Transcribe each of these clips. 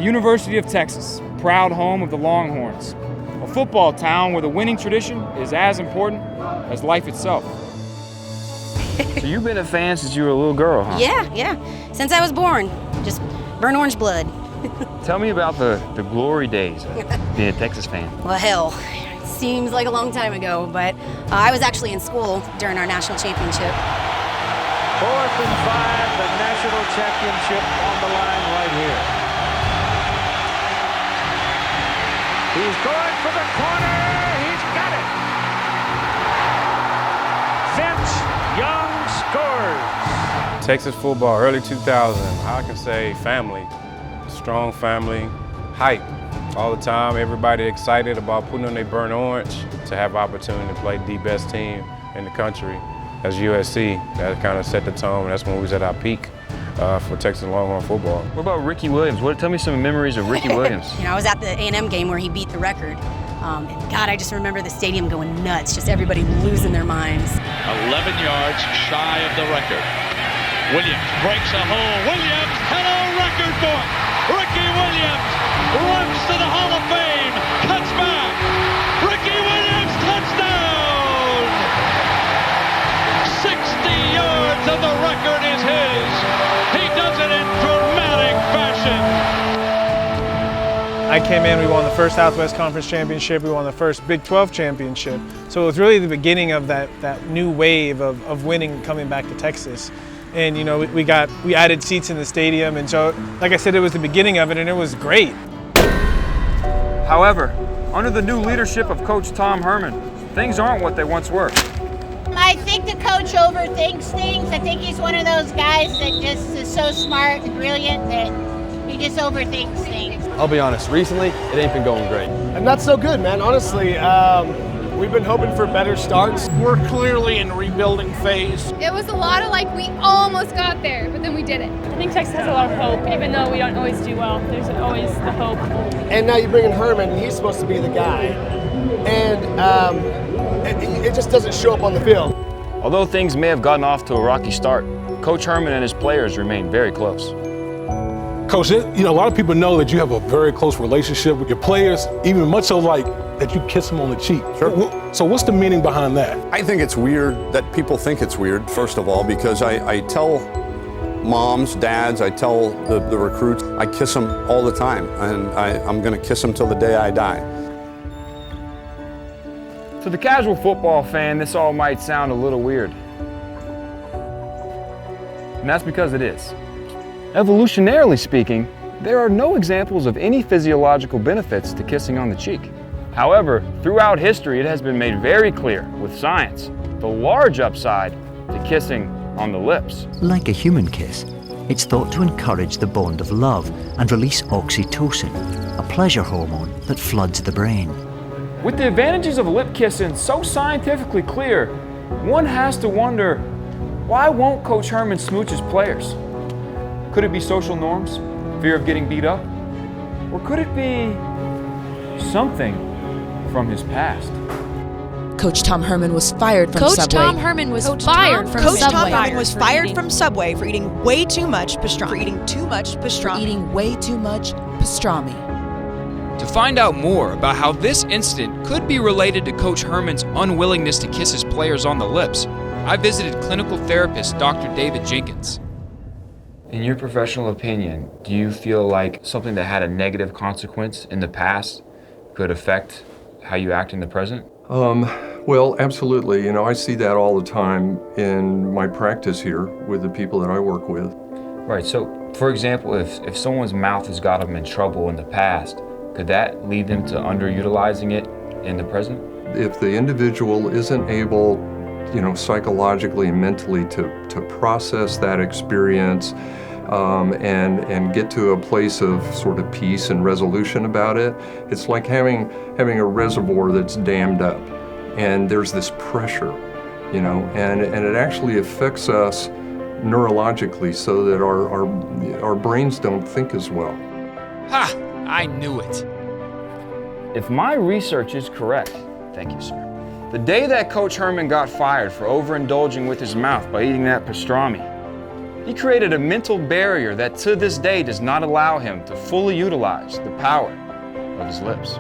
The University of Texas, proud home of the Longhorns. A football town where the winning tradition is as important as life itself. So you've been a fan since you were a little girl, huh? Yeah. Since I was born. Just burnt orange blood. Tell me about the glory days of being a Texas fan. Well, hell, it seems like a long time ago, but I was actually in school during our national championship. 4th and 5, the national championship on the line right here. He's going for the corner. He's got it. Vince Young scores. Texas football, early 2000, I can say family, strong family, hype all the time. Everybody excited about putting on their burnt orange to have opportunity to play the best team in the country. As USC, that kind of set the tone. That's when we was at our peak for Texas Longhorn football. What about Ricky Williams? Tell me some memories of Ricky Williams. I was at the A&M game where he beat the record. And God, I just remember the stadium going nuts, just everybody losing their minds. 11 yards shy of the record. Williams breaks a hole. Williams, hello record book. Ricky Williams runs to the Hall of Fame, cuts back. Ricky Williams, touchdown! 60 yards of the record is his. He does it in dramatic fashion. I came in, we won the first Southwest Conference Championship, we won the first Big 12 Championship. So it was really the beginning of that new wave of winning coming back to Texas. And we added seats in the stadium, and so, like I said, it was the beginning of it, and it was great. However, under the new leadership of Coach Tom Herman, things aren't what they once were. I think the coach overthinks things. I think he's one of those guys that just is so smart and brilliant that he just overthinks things. I'll be honest, recently, it ain't been going great. And not so good, man. Honestly, we've been hoping for better starts. We're clearly in rebuilding phase. It was a lot of we almost got there, but then we didn't. I think Texas has a lot of hope, even though we don't always do well. There's always the hope. And now you bring in Herman, and he's supposed to be the guy. And it just doesn't show up on the field. Although things may have gotten off to a rocky start, Coach Herman and his players remain very close. Coach, a lot of people know that you have a very close relationship with your players, even much so that you kiss them on the cheek. Sure. So what's the meaning behind that? I think it's weird that people think it's weird, first of all, because I tell moms, dads, I tell the recruits, I kiss them all the time, and I'm going to kiss them till the day I die. To the casual football fan, this all might sound a little weird. And that's because it is. Evolutionarily speaking, there are no examples of any physiological benefits to kissing on the cheek. However, throughout history, it has been made very clear with science the large upside to kissing on the lips. Like a human kiss, it's thought to encourage the bond of love and release oxytocin, a pleasure hormone that floods the brain. With the advantages of lip kissing so scientifically clear, one has to wonder, why won't Coach Herman smooch his players? Could it be social norms, fear of getting beat up? Or could it be something from his past? Coach Tom Herman was fired from Subway. Coach Tom Herman was fired from Subway. Coach Tom Herman was fired from Subway for eating way too much pastrami. For eating way too much pastrami. To find out more about how this incident could be related to Coach Herman's unwillingness to kiss his players on the lips, I visited clinical therapist Dr. David Jenkins. In your professional opinion, do you feel like something that had a negative consequence in the past could affect how you act in the present? Well, absolutely. I see that all the time in my practice here with the people that I work with. Right, so for example, if someone's mouth has got them in trouble in the past, could that lead them to underutilizing it in the present? If the individual isn't able, psychologically and mentally to process that experience and get to a place of sort of peace and resolution about it, it's like having a reservoir that's dammed up, and there's this pressure, and it actually affects us neurologically so that our brains don't think as well. Ha! I knew it. If my research is correct, thank you, sir, the day that Coach Herman got fired for overindulging with his mouth by eating that pastrami, He created a mental barrier that to this day does not allow him to fully utilize the power of his lips.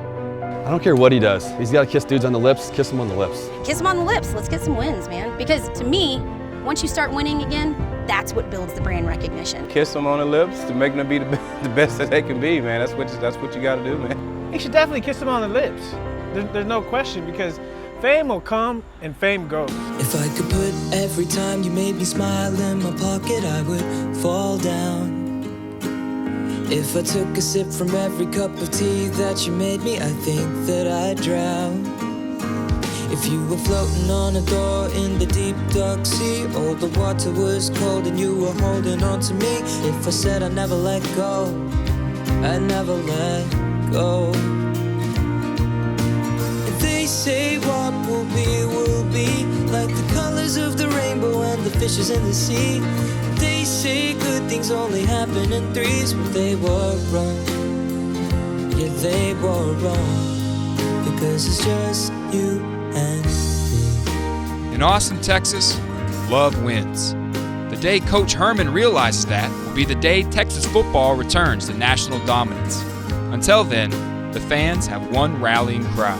I don't care what he does. He's got to kiss dudes on the lips, kiss them on the lips. Kiss them on the lips. Let's get some wins, man. Because to me, once you start winning again, that's what builds the brand recognition. Kiss them on the lips to make them be the best that they can be, man. That's what you got to do, man. You should definitely kiss them on the lips. There's no question, because fame will come and fame goes. If I could put every time you made me smile in my pocket, I would fall down. If I took a sip from every cup of tea that you made me, I think that I'd drown. If you were floating on a door in the deep dark sea, all the water was cold and you were holding on to me. If I said I'd never let go, I'd never let go. If they say what will be like the colors of the rainbow and the fishes in the sea. They say good things only happen in threes, but they were wrong. Yeah, they were wrong, because it's just you and me. In Austin, Texas, love wins. The day Coach Herman realizes that will be the day Texas football returns to national dominance. Until then, the fans have one rallying cry.